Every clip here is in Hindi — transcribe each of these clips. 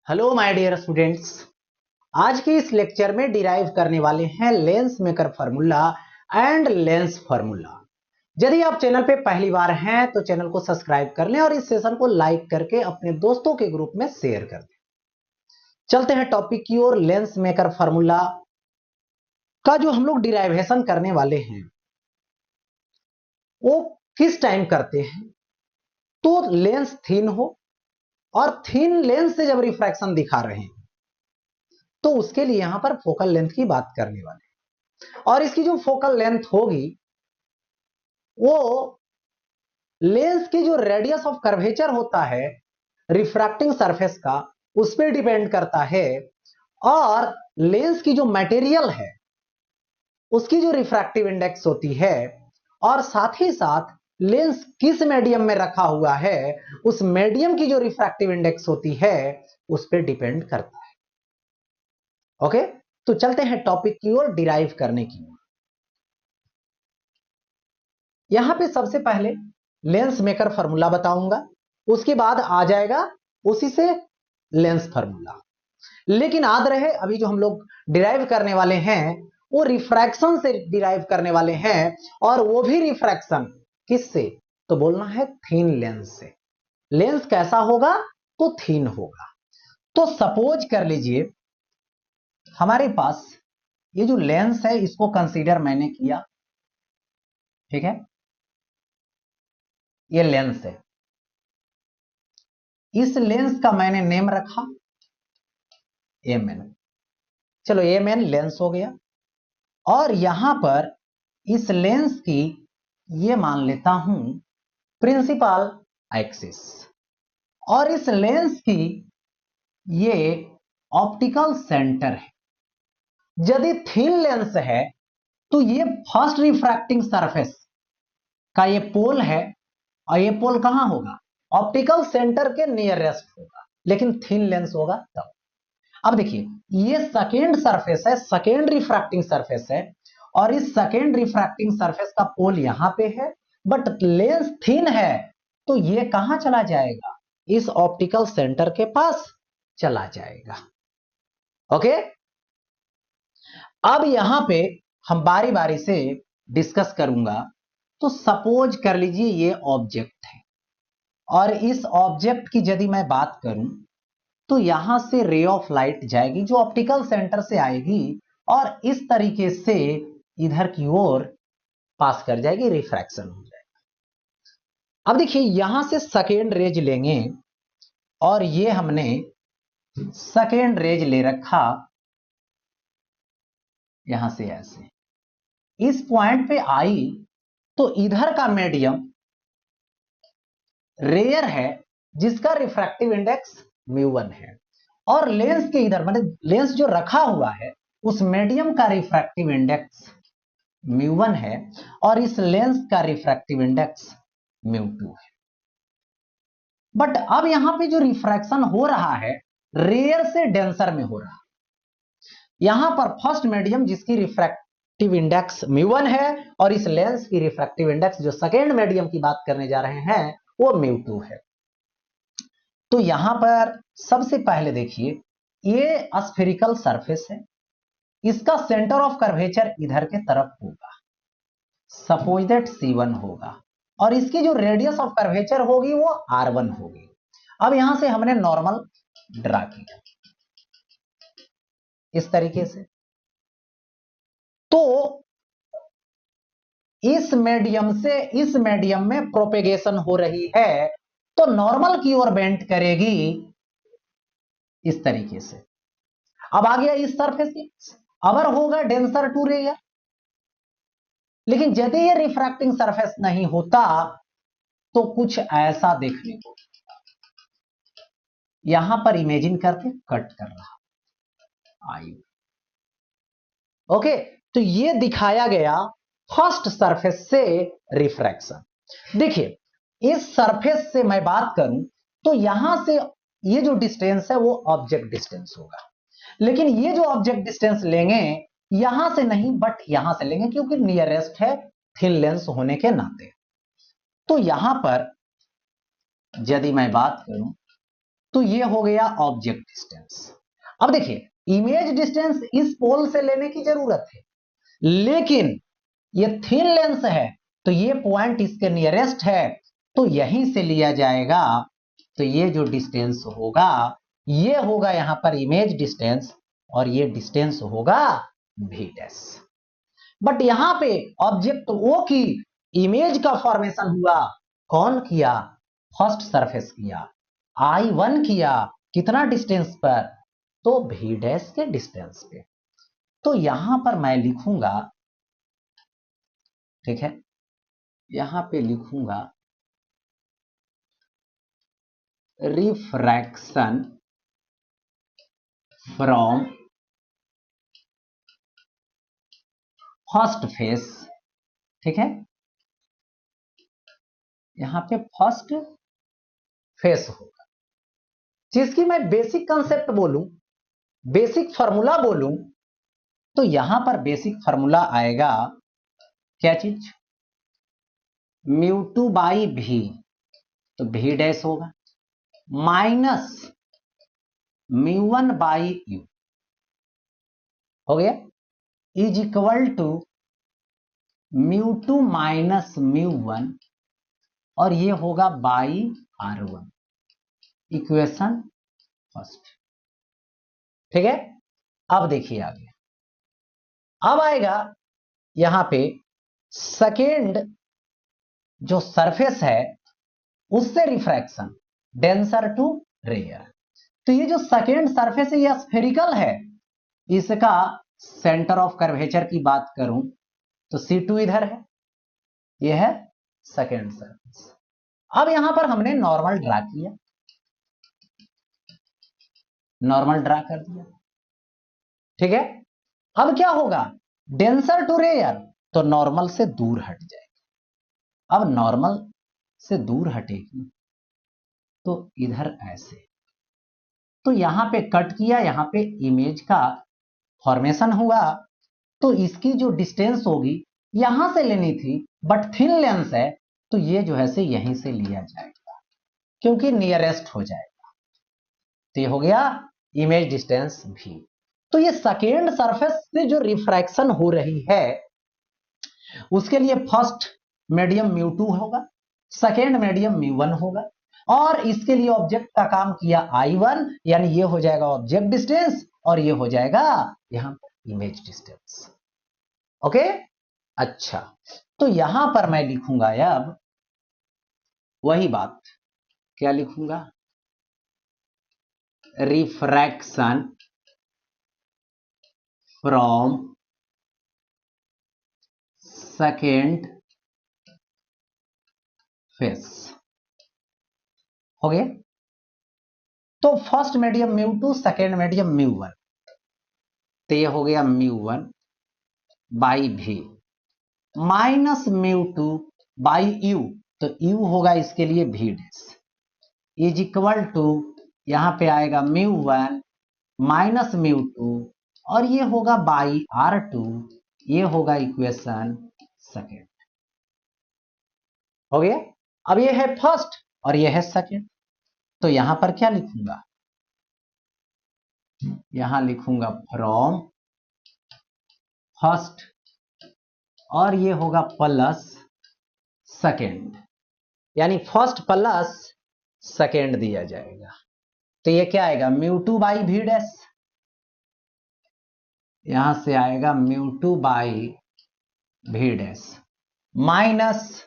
Hello my dear students. आज के इस लेक्चर में डिराइव करने वाले हैं lens maker formula and lens formula. यदि आप चैनल पे पहली बार हैं तो चैनल को सब्सक्राइब कर लें और इस सेशन को लाइक करके अपने दोस्तों के ग्रुप में शेयर कर दें। चलते हैं टॉपिक की ओर। लेंस मेकर फार्मूला का जो हम लोग डिराइवेशन करने वाले हैं वो किस टाइम करते हैं, तो लेंस थिन हो और थिन लेंस से जब रिफ्रैक्शन दिखा रहे हैं तो उसके लिए यहां पर फोकल लेंथ की बात करने वाले हैं। और इसकी जो फोकल लेंथ होगी वो लेंस की जो रेडियस ऑफ कर्वेचर होता है रिफ्रैक्टिंग सरफेस का, उस पर डिपेंड करता है। और लेंस की जो मटेरियल है उसकी जो रिफ्रैक्टिव इंडेक्स होती है, और साथ ही साथ लेंस किस मीडियम में रखा हुआ है उस मीडियम की जो रिफ्रैक्टिव इंडेक्स होती है उस पर डिपेंड करता है। ओके, तो चलते हैं टॉपिक की ओर डिराइव करने की ओर। यहां पे सबसे पहले लेंस मेकर फार्मूला बताऊंगा, उसके बाद आ जाएगा उसी से लेंस फार्मूला। लेकिन याद रहे अभी जो हम लोग डिराइव करने वाले हैं वो रिफ्रैक्शन से डिराइव करने वाले हैं, और वो भी रिफ्रैक्शन किससे, तो बोलना है थिन लेंस से। लेंस कैसा होगा, तो थिन होगा। तो सपोज कर लीजिए हमारे पास ये जो लेंस है इसको कंसीडर मैंने किया, ठीक है, ये लेंस है। इस लेंस का मैंने नेम रखा एम एन। चलो एम एन लेंस हो गया। और यहां पर इस लेंस की ये मान लेता हूं प्रिंसिपल एक्सिस, और इस लेंस की ये ऑप्टिकल सेंटर है। यदि थिन लेंस है तो ये फर्स्ट रिफ्रैक्टिंग सरफेस का ये पोल है, और ये पोल कहां होगा, ऑप्टिकल सेंटर के नियरेस्ट होगा। लेकिन थिन लेंस होगा तब। अब देखिए ये सेकेंड सरफेस है, सेकेंड रिफ्रैक्टिंग सरफेस है, और इस सेकेंड रिफ्रैक्टिंग सरफेस का पोल यहां पे है, बट लेंस थिन है तो ये कहां चला जाएगा, इस ऑप्टिकल सेंटर के पास चला जाएगा। ओके, अब यहां पे हम बारी बारी से डिस्कस करूंगा। तो सपोज कर लीजिए ये ऑब्जेक्ट है, और इस ऑब्जेक्ट की यदि मैं बात करूं तो यहां से रे ऑफ लाइट जाएगी जो ऑप्टिकल सेंटर से आएगी और इस तरीके से इधर की ओर पास कर जाएगी, रिफ्रैक्शन हो जाएगा। अब देखिए यहां से सेकेंड रेज लेंगे, और ये हमने सेकेंड रेज ले रखा यहां से ऐसे इस पॉइंट पे आई, तो इधर का मीडियम रेयर है जिसका रिफ्रैक्टिव इंडेक्स म्यू1 है, और लेंस के इधर मतलब लेंस जो रखा हुआ है उस मीडियम का रिफ्रैक्टिव इंडेक्स म्यू1 है, और इस लेंस का रिफ्रैक्टिव इंडेक्स म्यू2 है। बट अब यहां पे जो रिफ्रैक्शन हो रहा है रेयर से डेंसर में हो रहा है। यहां पर फर्स्ट मीडियम जिसकी रिफ्रैक्टिव इंडेक्स म्यू1 है, और इस लेंस की रिफ्रैक्टिव इंडेक्स जो सेकेंड मीडियम की बात करने जा रहे हैं वो म्यू2 है। तो यहां पर सबसे पहले देखिए ये स्फेरिकल सरफेस है, इसका सेंटर ऑफ कर्वेचर इधर के तरफ होगा, सपोज दैट C1 होगा, और इसकी जो रेडियस ऑफ कर्वेचर होगी वो R1 होगी। अब यहां से हमने नॉर्मल ड्रा किया इस तरीके से। तो इस मीडियम से इस मीडियम में प्रोपेगेशन हो रही है तो नॉर्मल की ओर बेंट करेगी इस तरीके से। अब आ गया इस सरफेस की, अवर होगा डेंसर टू रेयर। लेकिन यदि ये रिफ्रैक्टिंग सरफेस नहीं होता तो कुछ ऐसा देखने को, यहां पर इमेजिन करके कट कर रहा आई। ओके, तो ये दिखाया गया फर्स्ट सरफेस से रिफ्रैक्शन। देखिए इस सरफेस से मैं बात करूं तो यहां से ये जो डिस्टेंस है वो ऑब्जेक्ट डिस्टेंस होगा, लेकिन ये जो ऑब्जेक्ट डिस्टेंस लेंगे यहां से नहीं बट यहां से लेंगे क्योंकि नियरेस्ट है थिन लेंस होने के नाते। तो यहां पर यदि मैं बात करूं तो ये हो गया ऑब्जेक्ट डिस्टेंस। अब देखिए, इमेज डिस्टेंस इस पोल से लेने की जरूरत है, लेकिन ये थिन लेंस है तो ये पॉइंट इसके नियरेस्ट है, तो यहीं से लिया जाएगा। तो ये जो डिस्टेंस होगा ये होगा यहां पर इमेज डिस्टेंस, और ये डिस्टेंस होगा v डैश। बट यहां पे ऑब्जेक्ट O की इमेज का फॉर्मेशन हुआ, कौन किया? फर्स्ट सरफेस किया, I1 किया, कितना डिस्टेंस पर? तो v डैश के डिस्टेंस पे। तो यहां पर मैं लिखूंगा, ठीक है, यहां पे लिखूंगा रिफ्रैक्शन फ्रॉम फर्स्ट फेस, ठीक है, यहां पे फर्स्ट फेस होगा। जिसकी मैं बेसिक कंसेप्ट बोलूं, बेसिक फार्मूला बोलूं, तो यहां पर बेसिक फार्मूला आएगा क्या चीज? μ2 बाई भी, तो v डैश होगा माइनस μ1 बाई यू, हो गया, इज इक्वल टू μ2 माइनस μ1, और ये होगा बाई R1, इक्वेशन फर्स्ट। ठीक है, अब देखिए आगे, अब आएगा यहां पे सेकेंड जो सरफेस है उससे रिफ्रैक्शन डेंसर टू रेयर। तो ये जो सेकेंड सरफेस है ये स्फेरिकल है, इसका सेंटर ऑफ कर्वेचर की बात करूं तो C2 इधर है, ये है सेकेंड सरफेस। अब यहां पर हमने नॉर्मल ड्रा किया, नॉर्मल ड्रा कर दिया, ठीक है। अब क्या होगा? डेंसर टू रेयर, तो नॉर्मल से दूर हट जाएगी। अब नॉर्मल से दूर हटेगी तो इधर ऐसे, तो यहां पे कट किया, यहां पे इमेज का फॉर्मेशन हुआ, तो इसकी जो डिस्टेंस होगी यहां से लेनी थी, बट थिन लेंस है तो ये जो है से यहीं से लिया जाएगा क्योंकि नियरेस्ट हो जाएगा। तो ये हो गया इमेज डिस्टेंस भी। तो ये सेकेंड सरफेस से जो रिफ्रैक्शन हो रही है उसके लिए फर्स्ट मीडियम μ2 होगा, सेकेंड मीडियम μ1 होगा, और इसके लिए ऑब्जेक्ट का काम किया I1, यानी ये हो जाएगा ऑब्जेक्ट डिस्टेंस और ये हो जाएगा यहां पर इमेज डिस्टेंस। ओके, अच्छा, तो यहां पर मैं लिखूंगा अब वही बात, क्या लिखूंगा? रिफ्रैक्शन फ्रॉम सेकेंड फेस, हो गया। तो फर्स्ट मीडियम μ2, सेकेंड मीडियम μ1, तो ये हो गया μ1 बाई भी माइनस μ2 बाई यू, तो यू होगा इसके लिए v dash, is equal to यहां पे आएगा μ1 माइनस μ2, और ये होगा बाई R2, ये होगा इक्वेशन सेकेंड। हो गया। अब ये है फर्स्ट और ये है सेकेंड, तो यहां पर क्या लिखूंगा? यहां लिखूंगा फ्रॉम फर्स्ट, और ये होगा प्लस सेकेंड, यानी फर्स्ट प्लस सेकेंड दिया जाएगा। तो ये क्या आएगा? μ2 बाई v डैश, यहां से आएगा μ2 by v dash minus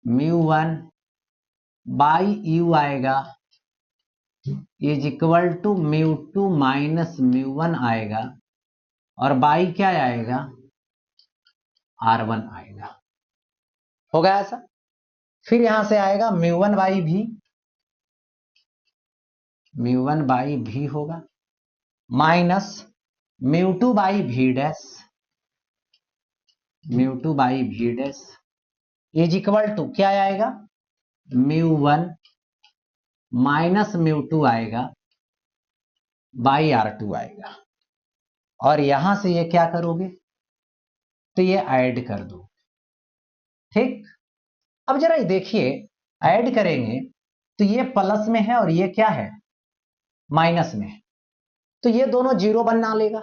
μ1 by u आएगा, इज इक्वल टू μ2 माइनस μ1 आएगा, और बाई क्या आएगा? R1 आएगा। होगा ऐसा। फिर यहां से आएगा μ1 बाई v, μ1 बाई v होगा minus μ2 by v dash, μ2 by v dash is equal to क्या आएगा? μ1 माइनस μ2 आएगा बाई R2 आएगा, और यहां से ये क्या करोगे? तो ये ऐड कर दो, ठीक। अब जरा देखिए, ऐड करेंगे तो ये प्लस में है और ये क्या है, माइनस में है, तो ये दोनों जीरो बना लेगा।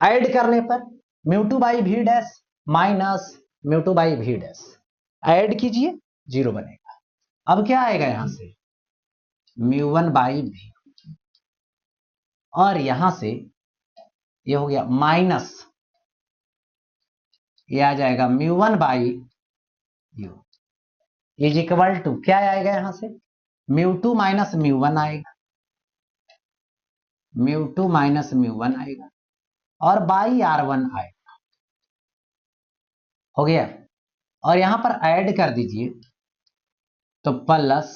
ऐड करने पर mu two by V dash minus mu two by V dash, add कीजिए जीरो बनेगा। अब क्या आएगा यहां से, म्यू1 बाई वी, और यहां से ये हो गया माइनस, ये आ जाएगा mu one by U is equal to क्या आएगा यहां से, म्यू2 माइनस म्यू1 आएगा, म्यू2 माइनस म्यू1 आएगा और बाई R1 आएगा। हो गया। और यहां पर ऐड कर दीजिए तो प्लस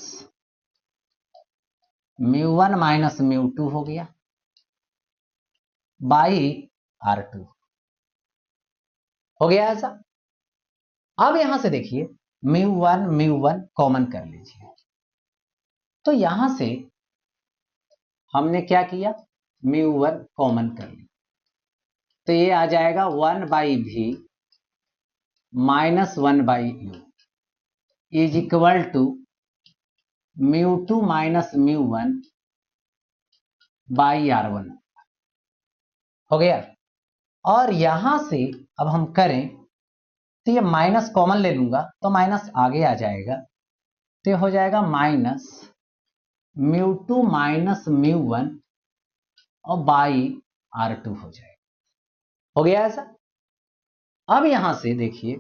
म्यू1 माइनस म्यू2 हो गया बाई R2 हो गया ऐसा। अब यहां से देखिए म्यू1 कॉमन कर लीजिए, तो यहां से हमने क्या किया, म्यू1 कॉमन कर लिया, तो ये आ जाएगा 1 by V minus 1 by U is equal to mu two minus mu one by R1 हो गया। और यहां से अब हम करें तो ये माइनस कॉमन ले लूंगा तो माइनस आगे आ जाएगा, तो हो जाएगा माइनस म्यू2 माइनस म्यू1 और बाई R2 हो जाएगा। हो गया ऐसा। अब यहां से देखिए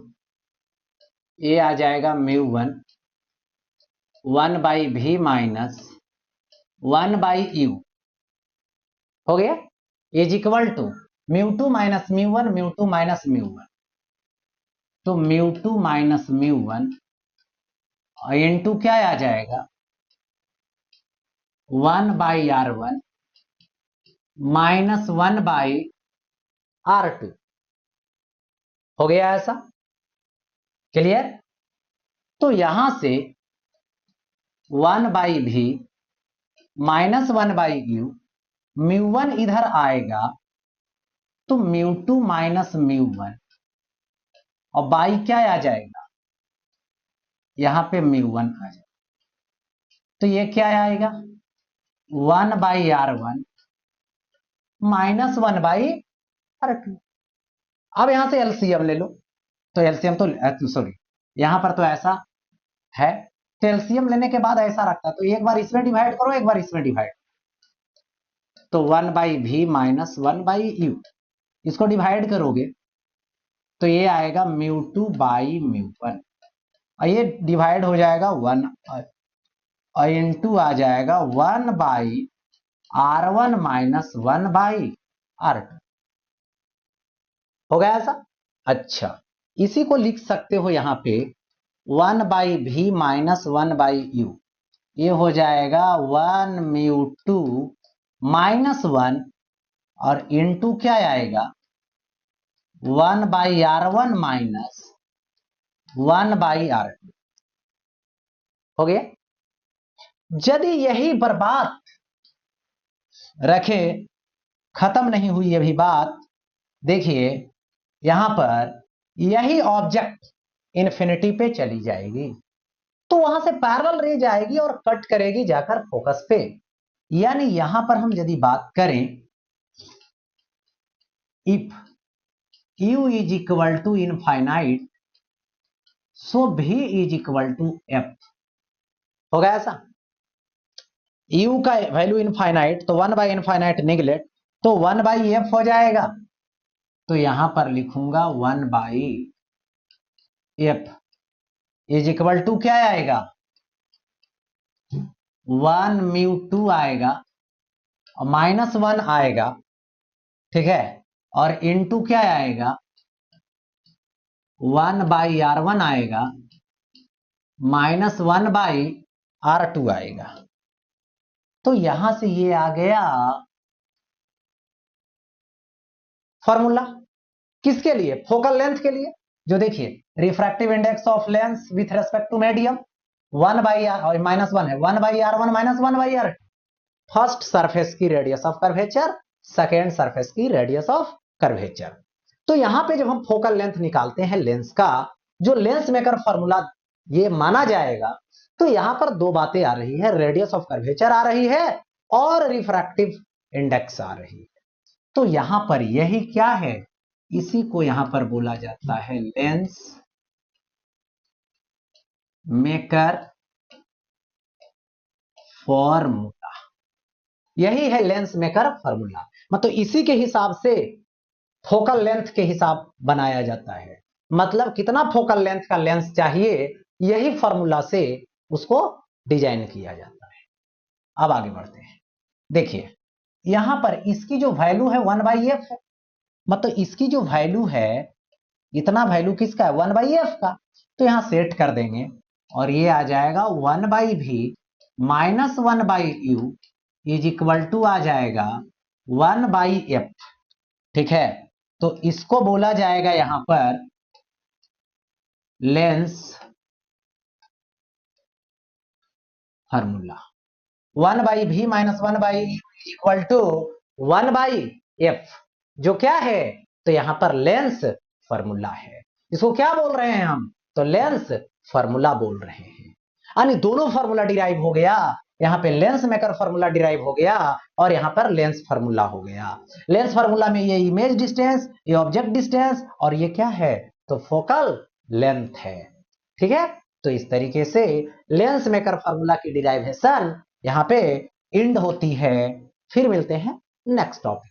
ये आ जाएगा mu one 1 by V minus 1 by U हो गया is equal to mu two minus mu one mu two minus mu one, तो म्यू2 माइनस म्यू1 इनटू क्या आ जाएगा 1 by R1 minus 1 by R2 हो गया ऐसा। क्लियर। तो यहां से 1 by V minus 1 by U, mu one इधर आएगा तो म्यू2 माइनस म्यू1 और बाई क्या आ जाएगा, यहां पे म्यू1 आ जाएगा, तो ये क्या आएगा 1 by R1 minus 1 by R2। अब यहां से एलसीएम ले लो, तो एलसीएम तो सॉरी यहां पर तो ऐसा है, तो एलसीएम लेने के बाद ऐसा रखता है, तो एक बार इसमें डिवाइड करो एक बार इसमें डिवाइड, तो 1 by V minus 1 by U, इसको डिवाइड करोगे तो ये आएगा म्यू2 बाई म्यू1 और ये डिवाइड हो जाएगा 1 और इनटू आ जाएगा 1 by R1 minus 1 by R2 हो गया ऐसा। अच्छा, इसी को लिख सकते हो यहां पे 1 by V minus 1 by U, ये हो जाएगा 1 म्यू2 माइनस 1 और इनटू क्या आएगा 1 by R1 minus 1 by R2 हो गया। यदि यही बर्बाद रखे, खत्म नहीं हुई अभी बात, देखिए यहां पर यही ऑब्जेक्ट इन्फिनिटी पे चली जाएगी तो वहां से पैरेलल रे जाएगी और कट करेगी जाकर फोकस पे, यानी यहां पर हम यदि बात करें if u is equal to infinite so v is equal to f हो गया ऐसा। u का वैल्यू इनफाइनाइट तो 1 बाई इनफाइनाइट निगलेक्ट, तो 1 बाई f हो जाएगा, तो यहां पर लिखूंगा 1 by f is equal to क्या आएगा 1 म्यू2 आएगा और माइनस 1 आएगा, ठीक है, और इनटू क्या आएगा 1 बाई R1 आएगा माइनस 1 बाई R2 आएगा, तो यहां से ये आ गया फॉर्मूला किसके लिए, फोकल लेंथ के लिए। जो देखिए refractive index of lens with respect to medium 1 by और माइनस 1 है 1 by R1 minus 1 by R2, first surface की radius of curvature, second surface की रेडियस ऑफ कर्वेचर। तो यहां पे जब हम फोकल लेंथ निकालते हैं लेंस का, जो लेंस मेकर फॉर्मूला ये माना जाएगा तो यहां पर दो बातें आ रही है, रेडियस ऑफ कर्वेचर आ रही है और रिफ्रैक्टिव इंडेक्स आ रही है। तो यहां पर यही क्या है, इसी को यहां पर बोला जाता है लेंस मेकर फॉर्मूला। यही है लेंस मेकर फॉर्मूला, मतलब इसी के हिसाब से फोकल लेंथ के हिसाब बनाया जाता है। मतलब कितना फोकल लेंथ का लेंस चाहिए, यही फॉर्मूला से उसको डिजाइन किया जाता है। अब आगे बढ़ते हैं। देखिए यहां पर इसकी जो वैल्यू है 1/f है, मतलब इसकी जो वैल्यू है, इतना वैल्यू किसका है, 1/f का। तो यहां सेट कर देंगे और ये आ जाएगा 1/v minus 1/u is equal to आ जाएगा 1/f। ठीक है, तो इसको बोला जाएगा यहां पर lens formula. 1/v minus 1/u equal to 1/f, जो क्या है, तो यहां पर लेंस फार्मूला है। इसको क्या बोल रहे हैं हम, तो लेंस फार्मूला बोल रहे हैं। यानी दोनों फार्मूला डिराइव हो गया, यहां पे लेंस मेकर फार्मूला डिराइव हो गया और यहां पर लेंस फार्मूला हो गया। लेंस फार्मूला में ये इमेज डिस्टेंस, ये ऑब्जेक्ट डिस्टेंस और ये क्या है, तो फोकल लेंथ है। ठीक है, तो इस तरीके से लेंस मेकर फार्मूला की डिराइवेशन यहां पे इंड होती है। फिर मिलते हैं नेक्स्ट टॉपिक।